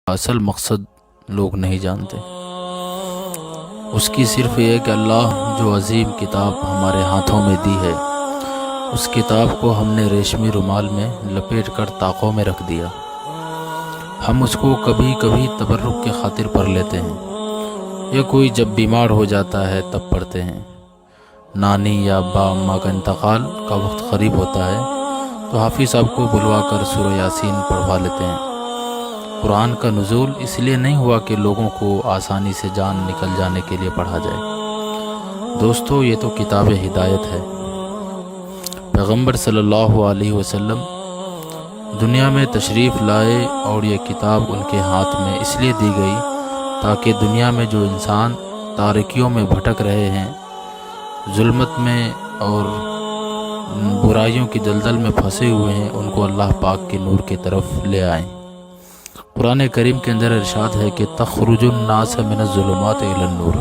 اصل مقصد لوگ نہیں جانتے۔ اس کی صرف یہ کہ اللہ جو عظیم کتاب ہمارے ہاتھوں میں دی ہے، اس کتاب کو ہم نے ریشمی رومال میں لپیٹ کر طاقوں میں رکھ دیا۔ ہم اس کو کبھی کبھی تبرک کے خاطر پڑھ لیتے ہیں، یا کوئی جب بیمار ہو جاتا ہے تب پڑھتے ہیں۔ نانی یا ابا اماں کا انتقال کا وقت قریب ہوتا ہے تو حافظ صاحب کو بلوا کر سورہ یاسین پڑھوا لیتے ہیں۔ قرآن کا نزول اس لیے نہیں ہوا کہ لوگوں کو آسانی سے جان نکل جانے کے لیے پڑھا جائے۔ دوستو، یہ تو کتاب ہدایت ہے۔ پیغمبر صلی اللہ علیہ وسلم دنیا میں تشریف لائے اور یہ کتاب ان کے ہاتھ میں اس لیے دی گئی تاکہ دنیا میں جو انسان تاریکیوں میں بھٹک رہے ہیں، ظلمت میں اور برائیوں کی دلدل میں پھنسے ہوئے ہیں، ان کو اللہ پاک کے نور کی طرف لے آئیں۔ قرآن کریم کے اندر ارشاد ہے کہ تخرج الناس من الظلمات الی النور،